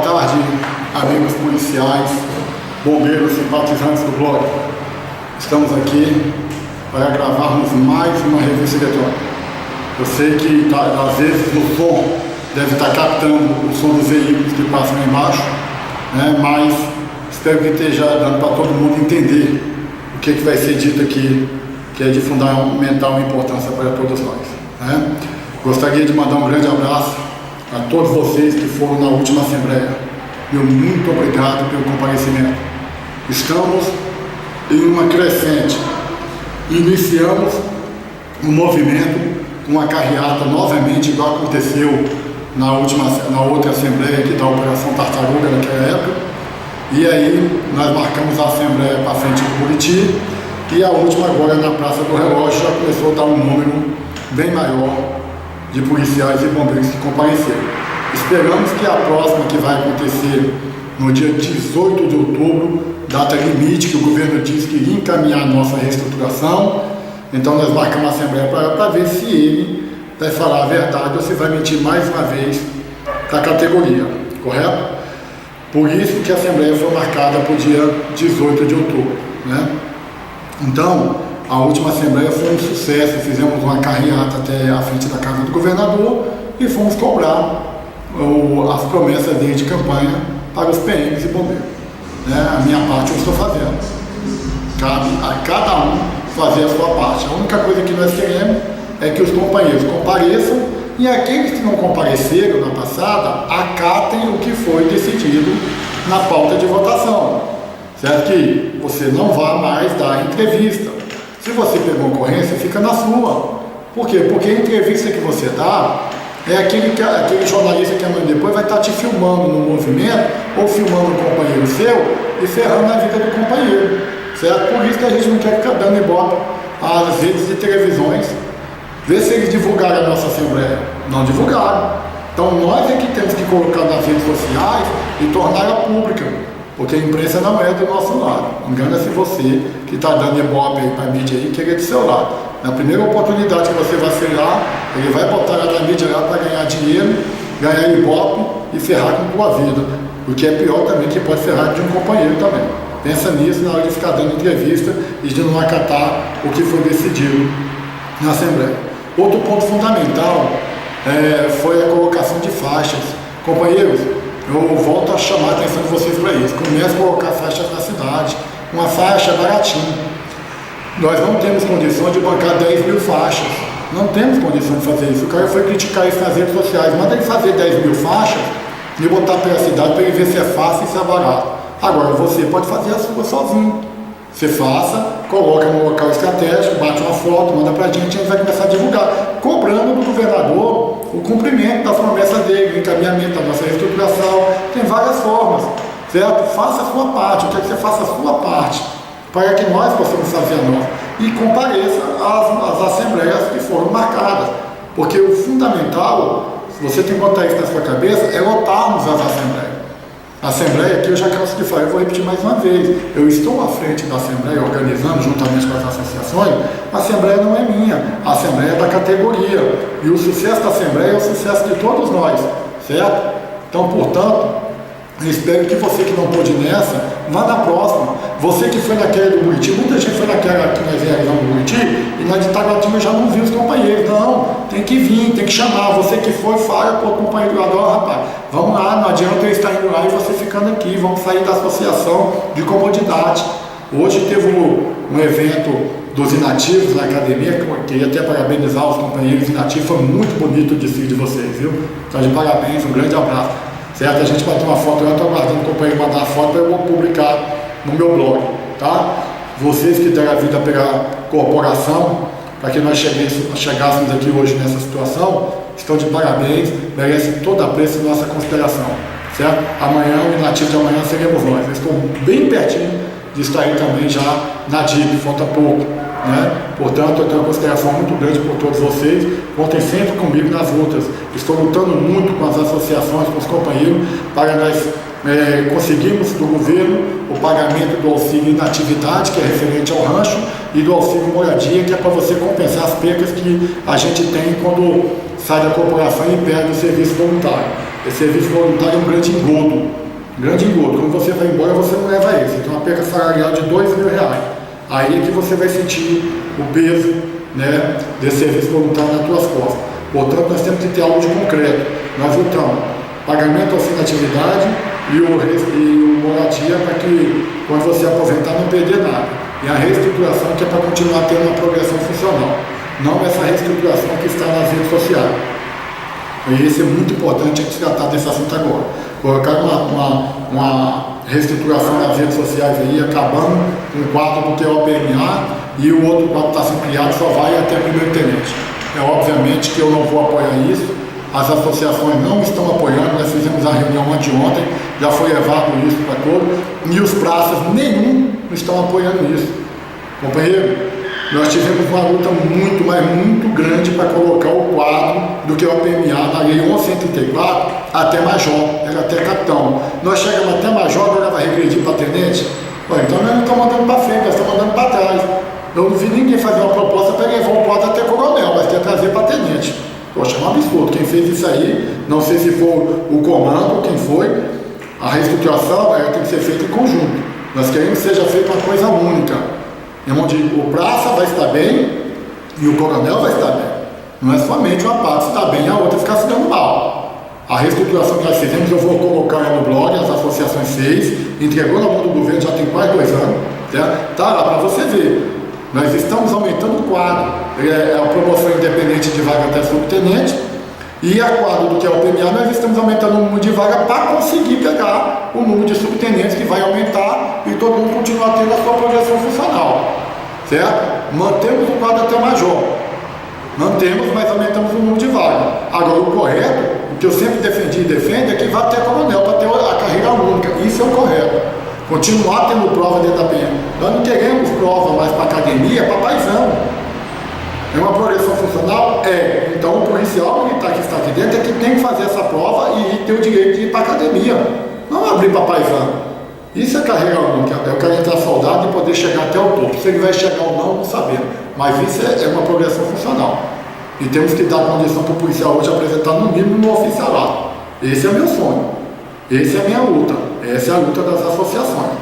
Boa tarde, amigos policiais, bombeiros, simpatizantes do blog. Estamos aqui para gravarmos mais uma revista eletrônica. Eu sei que às vezes o som deve estar captando o som dos veículos que passam lá embaixo, né? Mas espero que esteja dando para todo mundo entender o que vai ser dito aqui, que é de fundamental importância para todos nós, né? Gostaria de mandar um grande abraço a todos vocês que foram na última Assembleia. Meu muito obrigado pelo comparecimento. Estamos em uma crescente. Iniciamos um movimento, uma carreata novamente, igual aconteceu na outra Assembleia aqui da Operação Tartaruga naquela época. E aí nós marcamos a Assembleia para frente do Buriti, e a última agora na Praça do Relógio já começou a dar um número bem maior de policiais e bombeiros que compareceram. Esperamos que a próxima, que vai acontecer no dia 18 de outubro, data limite que o governo disse que iria encaminhar a nossa reestruturação. Então nós marcamos a Assembleia para ver se ele vai falar a verdade ou se vai mentir mais uma vez para a categoria, correto? Por isso que a Assembleia foi marcada para o dia 18 de outubro, né? Então, a última Assembleia foi um sucesso. Fizemos uma carreata até a frente da casa do governador e fomos cobrar as promessas dele de campanha para os PMs e bombeiros, né? A minha parte eu estou fazendo. Cabe a cada um fazer a sua parte. A única coisa que nós queremos é que os companheiros compareçam, e aqueles que não compareceram na passada acatem o que foi decidido na pauta de votação, certo? Que você não vá mais dar entrevista. Se você pegou ocorrência, fica na sua. Por quê? Porque a entrevista que você dá é aquele jornalista que amanhã depois vai estar te filmando no movimento, ou filmando um companheiro seu e ferrando a vida do companheiro, certo? Por isso que a gente não quer ficar dando ibope às redes de televisões. Vê se eles divulgaram a nossa Assembleia. Não divulgaram. Então nós é que temos que colocar nas redes sociais e torná-la pública, porque a imprensa não é do nosso lado. Engana-se você que está dando ibope aí para a mídia aí, que ele é do seu lado. Na primeira oportunidade que você vai ferrar, ele vai botar ela na mídia lá para ganhar dinheiro, ganhar ibope e ferrar com a tua vida. O que é pior também, que pode ferrar de um companheiro também. Pensa nisso na hora de ficar dando entrevista e de não acatar o que foi decidido na Assembleia. Outro ponto fundamental foi a colocação de faixas. Companheiros, eu volto a chamar a atenção de vocês para isso. Comece a colocar faixas na cidade, uma faixa baratinha. Nós não temos condições de bancar 10 mil faixas. Não temos condições de fazer isso. O cara foi criticar isso nas redes sociais. Manda ele fazer 10 mil faixas e botar pela cidade para ele ver se é fácil e se é barato. Agora você pode fazer a sua sozinho. Você faça, coloca no local estratégico, bate uma foto, manda pra gente vai começar a divulgar, cobrando do governador o cumprimento das promessas dele, o encaminhamento da nossa reestruturação. Tem várias formas, certo? Faça a sua parte, eu quero que você faça a sua parte, para que nós possamos fazer a nossa. E compareça às assembleias que foram marcadas, porque o fundamental, se você tem que botar isso na sua cabeça, é lotarmos as assembleias. A Assembleia aqui eu já canso de falar, eu vou repetir mais uma vez. Eu estou à frente da Assembleia, organizando juntamente com as associações. A Assembleia não é minha, a Assembleia é da categoria. E o sucesso da Assembleia é o sucesso de todos nós, certo? Então, portanto, eu espero que você que não pôde nessa, vá na próxima. Você que foi naquela do Buriti, muita gente foi naquela que nós realizamos no Buriti, e na de Taguatinga já não viu os companheiros. Não, tem que vir, tem que chamar. Você que foi, fala para o companheiro do lado, rapaz, vamos lá, não adianta eu estar indo lá e você ficando aqui, vamos sair da associação de comodidade. Hoje teve um evento dos inativos na academia, que eu queria até parabenizar os companheiros inativos, foi muito bonito o desfile de vocês, viu? Então, de parabéns, um grande abraço. Certo? A gente bateu uma foto, eu estou aguardando o companheiro mandar a foto, eu vou publicar no meu blog, tá? Vocês que deram a vida pela corporação, para que nós chegássemos aqui hoje nessa situação, estão de parabéns, merecem todo apreço e nossa consideração, certo? Amanhã, o inativo de amanhã seremos nós. Eu estou bem pertinho de estar aí também já na DIP, falta pouco, né? Portanto, eu tenho uma consideração muito grande por todos vocês. Contem sempre comigo nas lutas. Estou lutando muito com as associações, com os companheiros, para nós conseguirmos do governo o pagamento do auxílio inatividade, que é referente ao rancho, e do auxílio moradia, que é para você compensar as percas que a gente tem quando sai da corporação e perde o serviço voluntário. esse serviço voluntário é um grande engodo. Grande engodo. Quando você vai embora, você não leva ele. Você tem uma perda salarial de R$2.000. Aí é que você vai sentir o peso, né, desse serviço voluntário nas suas costas. Portanto, nós temos que ter algo de concreto. Nós lutamos pagamento ao fim da atividade e o moradia para que, quando você aposentar, não perder nada. E a reestruturação, que é para continuar tendo uma progressão funcional. Não essa reestruturação que está nas redes sociais. E isso é muito importante a gente tratar desse assunto agora. Colocar uma reestruturação nas redes sociais aí, acabando com o quadro do TOPMA, e o outro quadro que está sendo criado só vai até primeiro tenente. É obviamente que eu não vou apoiar isso, as associações não estão apoiando, nós fizemos a reunião anteontem, já foi levado isso para todos, e os praças nenhum estão apoiando isso. Companheiro, nós tivemos uma luta muito, mas muito grande para colocar o quadro do que é o PMA na lei 1134 até major, era até capitão. Nós chegamos até major, agora vai regredir para tenente. Então nós não estamos mandando para frente, nós estamos mandando para trás. Eu não vi ninguém fazer uma proposta para levar o quadro até coronel, mas quer trazer para tenente. Poxa, é um absurdo. Quem fez isso aí, não sei se foi o comando, quem foi, a reestruturação tem que ser feita em conjunto. Nós queremos que seja feita uma coisa única, onde o praça vai estar bem e o coronel vai estar bem. Não é somente uma parte estar bem e a outra ficar se dando mal. A reestruturação que nós fizemos, eu vou colocar no blog, as associações fez, entregou na mão do governo já tem quase 2 anos, tá lá para você ver. Nós estamos aumentando o quadro, a promoção independente de vaga até subtenente, e a quadro do que é o PMA, nós estamos aumentando o número de vaga para conseguir pegar o número de subtenentes, que vai aumentar e todo mundo continuar tendo a sua projeção funcional, certo? Mantemos o quadro até major, mantemos, mas aumentamos o número de vagas. Agora, o correto, o que eu sempre defendi e defendo, é que vá até coronel, para ter a carreira única, isso é o correto. Continuar tendo prova dentro da PM. Nós não queremos prova mais para academia, para paisão. É uma progressão funcional? É. Então o policial militar que está aqui dentro é que tem que fazer essa prova e ter o direito de ir para academia. Não abrir para paisão. Isso é carreira única. Eu quero entrar soldado e poder chegar até o topo. Se ele vai chegar ou não, não sabemos. Mas isso é uma progressão funcional. E temos que dar condição para o policial hoje apresentar no mínimo no oficialato. Esse é o meu sonho. Essa é a minha luta. Essa é a luta das associações,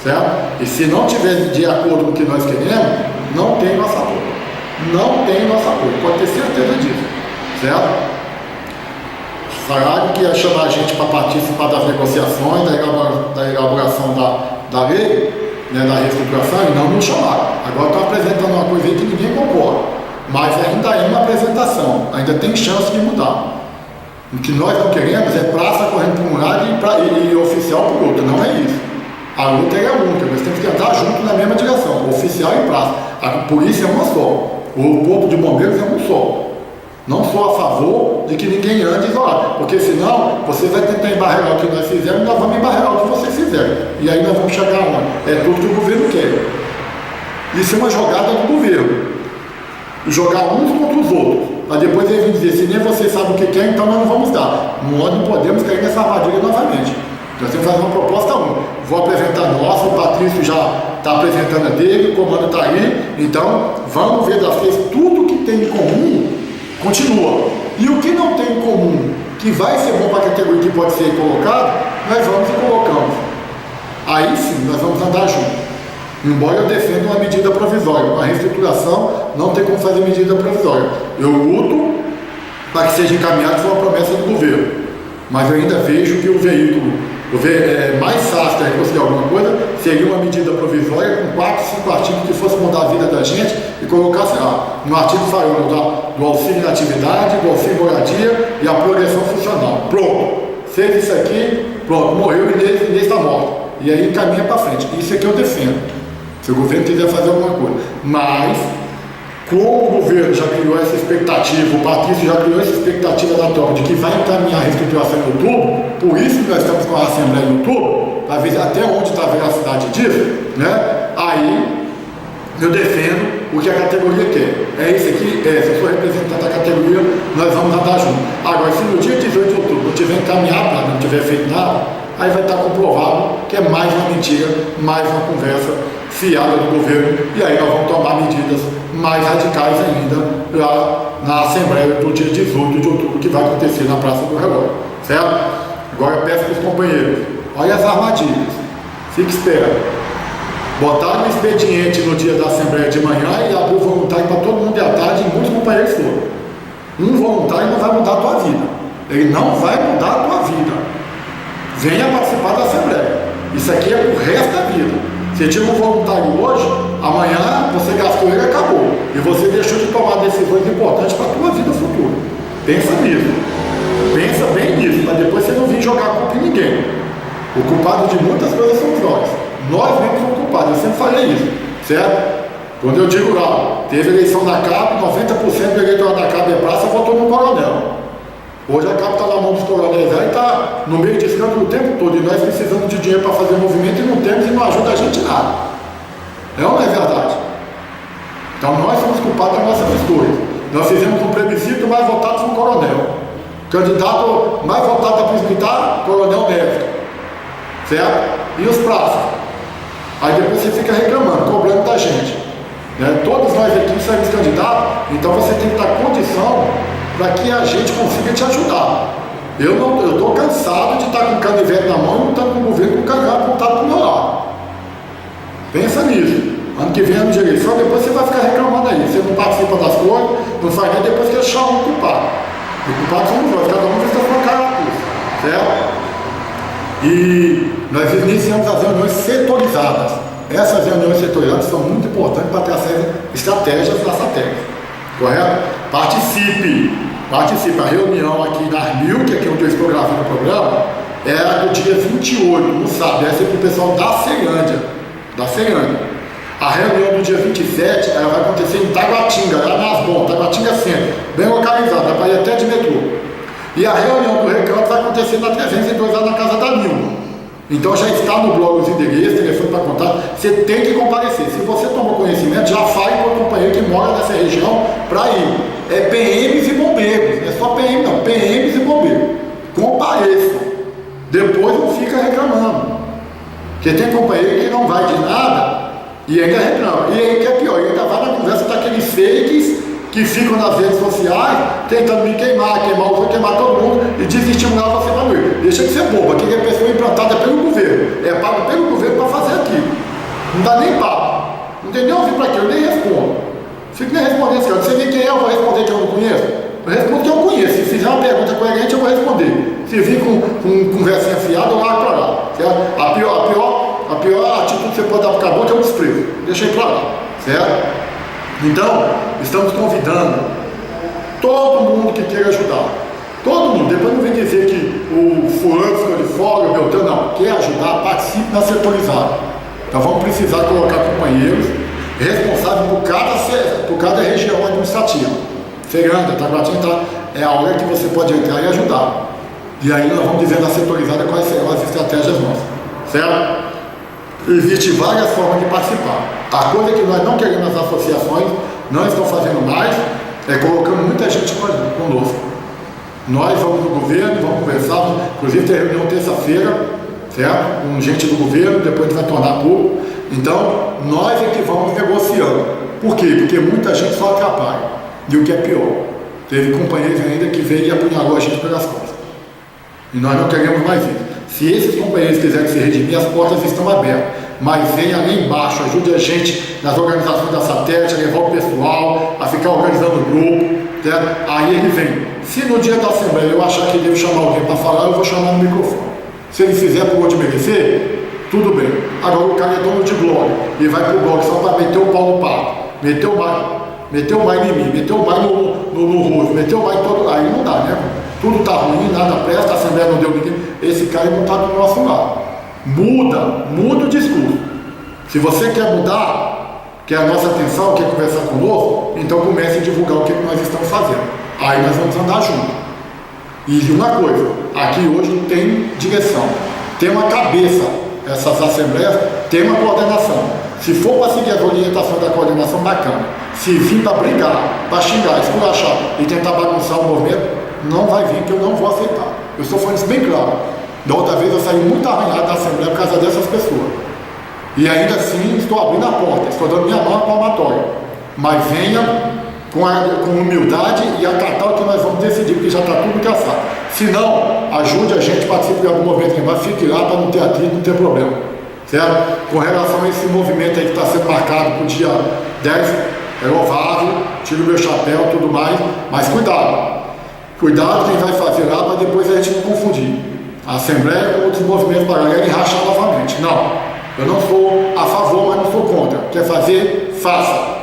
certo? E se não tiver de acordo com o que nós queremos, não tem nosso apoio. Não tem nosso apoio, pode ter certeza disso, certo? Falaram que ia chamar a gente para participar das negociações, da elaboração da lei, né, da reestruturação, e não nos chamaram. Agora estão apresentando uma coisa aí que ninguém concorda, mas ainda é uma apresentação, ainda tem chance de mudar. O que nós não queremos é praça correndo por um lado e oficial por outro, não é isso. A luta é única, nós temos que andar junto na mesma direção, oficial e praça. A polícia é uma só, o corpo de bombeiros é um só. Não sou a favor de que ninguém ande isolado, porque senão você vai tentar embarregar o que nós fizemos e nós vamos embarregar o que vocês fizeram. E aí nós vamos chegar onde? É tudo que o governo quer. Isso é uma jogada do governo. Jogar uns contra os outros. Para depois eles vão dizer, se nem vocês sabem o que quer, então nós não vamos dar. Nós não podemos cair nessa armadilha novamente. Nós temos que fazer uma proposta única. Vou apresentar a nossa, o Patrício já está apresentando a dele, o comando está aí. Então, vamos ver das três, tudo que tem em comum, continua. E o que não tem em comum, que vai ser bom para a categoria que pode ser colocado, nós vamos e colocamos. Aí sim, nós vamos andar juntos. Embora eu defenda uma medida provisória, uma reestruturação não tem como fazer medida provisória. Eu luto para que seja encaminhado com a promessa do governo, mas eu ainda vejo que o veículo mais fácil de conseguir alguma coisa seria uma medida provisória com 4, 5 artigos que fosse mudar a vida da gente e colocasse lá, no artigo falando do auxílio na atividade, do auxílio moradia e a progressão funcional. Pronto, fez isso aqui, pronto, morreu e Inês está morto. E aí caminha para frente. Isso é que eu defendo. Se o governo quiser fazer alguma coisa. Mas, como o governo já criou essa expectativa, o Patrício já criou essa expectativa da tropa de que vai encaminhar a reestruturação em outubro, por isso que nós estamos com a Assembleia em outubro, para ver até onde está a veracidade disso, né? Aí, eu defendo o que a categoria quer. É isso aqui, se eu sou representante da categoria, nós vamos andar juntos. Agora, se no dia 18 de outubro não tiver encaminhado, não tiver feito nada, aí vai estar comprovado que é mais uma mentira, mais uma conversa fiada do governo, e aí nós vamos tomar medidas mais radicais ainda lá na Assembleia do dia 18 de outubro, que vai acontecer na Praça do Relógio. certo? Agora eu peço para os companheiros, olha as armadilhas, fique esperando. Botaram um expediente no dia da Assembleia de manhã e abriu voluntário para todo mundo à tarde e muitos companheiros foram. Um voluntário não vai mudar a tua vida. Ele não vai mudar a tua vida. Venha participar da Assembleia. Isso aqui é pro resto da vida. Você tira um voluntário hoje, amanhã você gastou ele e acabou. E você deixou de tomar decisões importantes para a tua vida futura. Pensa nisso. Pensa bem nisso, para depois você não vir jogar a culpa em ninguém. O culpado de muitas coisas somos nós. Nós mesmos somos culpados. Eu sempre falei isso, certo? Quando eu digo lá, teve eleição da CAP, 90% do eleitorado da CAP de praça votou no coronel. Hoje a CAP está na mão dos coronéis aí, está no meio de escândalo o tempo todo, e nós precisamos de dinheiro para fazer movimento e não temos e não ajuda a gente nada. É ou não é verdade? Então nós somos culpados das nossas escolhas. Nós fizemos um plebiscito, mais votado foi o coronel. Candidato mais votado para militar, coronel Neves. Certo? E os praças? Aí depois você fica reclamando, cobrando da gente. Né? Todos nós aqui saímos candidatos, então você tem que dar condição para que a gente consiga te ajudar. Eu estou cansado de estar com o canivete na mão e não estar com o governo com o canivete apontado para o meu lado. Pensa nisso. Ano que vem, ano de eleição, depois você vai ficar reclamando aí. Você não participa das coisas, não faz nada, depois que achar um culpado. O culpado somos nós, cada um está com a cara na cruz. Certo? E nós iniciamos as reuniões setorizadas. Essas reuniões setorizadas são muito importantes para trazer estratégias da SATEC. Correto? Participe. A reunião aqui na Armil, que aqui é onde eu estou gravando o programa, é do dia 28, no sábado. Essa é com o pessoal da Ceilândia. A reunião do dia 27, ela vai acontecer em Taguatinga, lá na Asbon, Taguatinga Centro, bem localizada, dá para ir até de metrô. E a reunião do Recanto vai acontecer na 302, lá na casa da Nilma. Então já está no blog os endereços, telefone para contato, você tem que comparecer. Se você tomou conhecimento, já fale com o companheiro que mora nessa região para ir. É PMs e bombeiros, não é só PM não, PMs e bombeiros. Compareçam. Depois não fica reclamando. Porque tem companheiro que não vai de nada e ainda reclama. E aí que é pior, ainda vai na conversa daqueles fakes que ficam nas redes sociais tentando me queimar os outros, queimar todo mundo e desestimular você para não. Deixa de ser boba, aqui é pessoa implantada pelo governo, é pago pelo governo para fazer aquilo. Não dá nem papo. Não tem nem ouvir para quê, eu nem respondo. Fico nem respondendo esse cara. Não sei nem quem é, eu vou responder que eu não conheço. Eu respondo que eu conheço. Se fizer uma pergunta coerente, eu vou responder. Se vir com conversinha fiada, eu largo para lá. Certo? A pior atitude que você pode dar para o caboclo é o desprezo. Deixa ele para lá. Certo? Então, estamos convidando todo mundo que queira ajudar. Todo mundo. Depois não vem dizer que o fulano ficou de fora, o Beltrano, não. Quer ajudar, participe na setorizada. Então vamos precisar colocar companheiros responsáveis por cada região administrativa. Ceilândia, Taguatinga, é a hora que você pode entrar e ajudar. E aí nós vamos dizer na setorizada quais serão as estratégias nossas. Certo? Existem várias formas de participar. A coisa que nós não queremos nas associações, não estão fazendo mais, é colocando muita gente conosco. Nós vamos no governo, vamos conversar, inclusive tem reunião terça-feira, certo? Com gente do governo, depois a gente vai tornar público. Então, nós é que vamos negociando. Por quê? Porque muita gente só atrapalha. E o que é pior, teve companheiros ainda que veio e apunhalou a gente pelas costas. E nós não queremos mais isso. Se esses companheiros quiserem se redimir, as portas estão abertas. Mas venha ali embaixo, ajude a gente nas organizações da satélite, a levar o pessoal, a ficar organizando o grupo. Certo? Aí ele vem. Se no dia da Assembleia eu achar que devo chamar alguém para falar, eu vou chamar no microfone. Se ele fizer por onde merecer, tudo bem. Agora o cara é dono de blog e vai pro blog só para meter o pau no pato, meter o mais em mim, meter o mais no rosto, meter o mais todo. Aí não dá, né? Tudo está ruim, nada presta, a Assembleia não deu ninguém. Esse cara não está do nosso lado. Muda o discurso. Se você quer mudar, quer a nossa atenção, quer conversar conosco, então comece a divulgar o que nós estamos fazendo. Aí nós vamos andar juntos. E uma coisa, aqui hoje não tem direção, tem uma cabeça. Essas assembleias tem uma coordenação. Se for para seguir as orientações da coordenação, bacana. Se vir para brigar, para xingar, esculachar e tentar bagunçar o movimento, não vai vir, que eu não vou aceitar. Eu estou falando isso bem claro. Da outra vez eu saí muito arranhado da Assembleia por causa dessas pessoas. E ainda assim estou abrindo a porta, estou dando minha mão palmatória. Mas venha com humildade e acatar o que nós vamos decidir, porque já está tudo traçado. Se não, ajude a gente, participe de algum movimento, mas fique lá para não ter atrito, não ter problema. Certo? Com relação a esse movimento aí que está sendo marcado para o dia 10, é louvável, tiro o meu chapéu e tudo mais, mas cuidado. Cuidado quem vai fazer lá para depois a gente não confundir a Assembleia com outros movimentos paralelos e rachar novamente. Não, eu não sou a favor, mas não sou contra. Quer fazer, faça.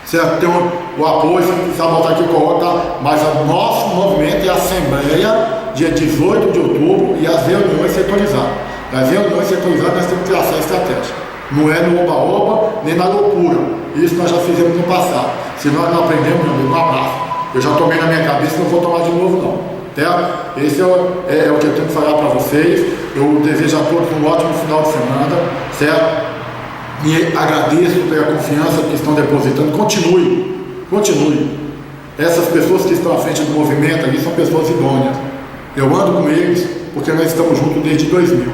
Certo? Tem o apoio, se precisar botar aqui, coloca, mas o nosso movimento é a Assembleia, dia 18 de outubro, e as reuniões setorizadas. Nas reuniões setorizadas nós temos que traçar a estratégia. Não é no oba-oba, nem na loucura. Isso nós já fizemos no passado. Se nós não aprendemos, meu amigo, um abraço. Eu já tomei na minha cabeça e não vou tomar de novo, não. Certo? Esse é o que eu tenho que falar para vocês. Eu desejo a todos um ótimo final de semana. Certo? E agradeço pela confiança que estão depositando. Continue. Essas pessoas que estão à frente do movimento ali são pessoas idôneas. Eu ando com eles porque nós estamos juntos desde 2000.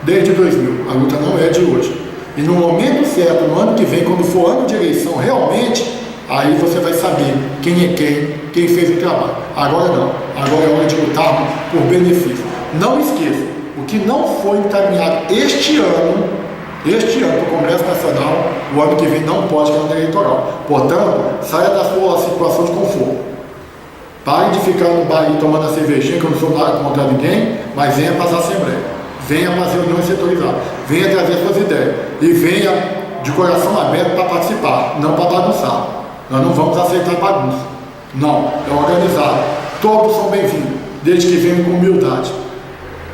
Desde 2000, a luta não é de hoje. E no momento certo, no ano que vem, quando for ano de eleição, realmente, aí você vai saber quem é quem fez o trabalho. Agora não, agora é hora de lutar por benefício. Não esqueça, o que não foi encaminhado este ano para o Congresso Nacional, o ano que vem não pode ter ano eleitoral. Portanto, saia da sua situação de conforto. Pare de ficar no bar aí tomando a cervejinha, que eu não sou nada contra ninguém, mas venha para as assembleias. Venha para as reuniões setorizadas, venha trazer suas ideias e venha de coração aberto para participar, não para bagunçar. Nós não vamos aceitar bagunça. Não, é organizado. Todos são bem-vindos, desde que venham com humildade.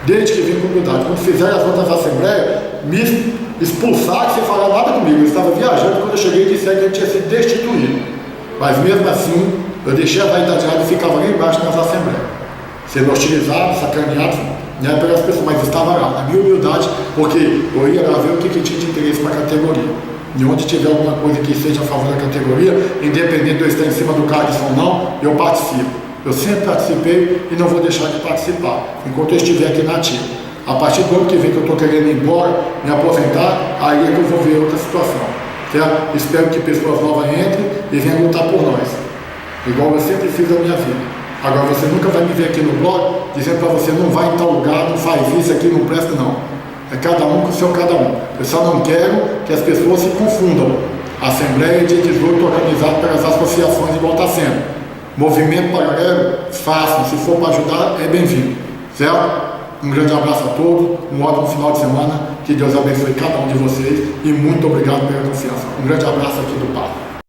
Quando fizerem as outras assembleias, me expulsaram sem falar nada comigo. Eu estava viajando, quando eu cheguei disseram que eu tinha sido destituído. Mas mesmo assim, eu deixei a vaidade e ficava lá embaixo nas assembleias. Sendo hostilizado, sacaneado, né, pelas pessoas, mas estava lá, na minha humildade, porque eu ia lá ver o que tinha de interesse para a categoria. E onde tiver alguma coisa que seja a favor da categoria, independente de eu estar em cima do card ou não, eu participo. Eu sempre participei e não vou deixar de participar, enquanto eu estiver aqui na ativa. A partir do ano que vem que eu estou querendo ir embora, me aposentar, aí é que eu vou ver outra situação. Certo? Espero que pessoas novas entrem e venham lutar por nós, igual eu sempre fiz na minha vida. Agora você nunca vai me ver aqui no blog dizendo para você não vai em tal lugar, não faz isso aqui, não presta, não. É cada um com o seu cada um. Eu só não quero que as pessoas se confundam. A Assembleia de 18 organizada pelas associações igual está sendo. Movimento paralelo, façam. Se for para ajudar, é bem-vindo. Certo? Um grande abraço a todos, um ótimo final de semana. Que Deus abençoe cada um de vocês e muito obrigado pela confiança. Um grande abraço aqui do Pai.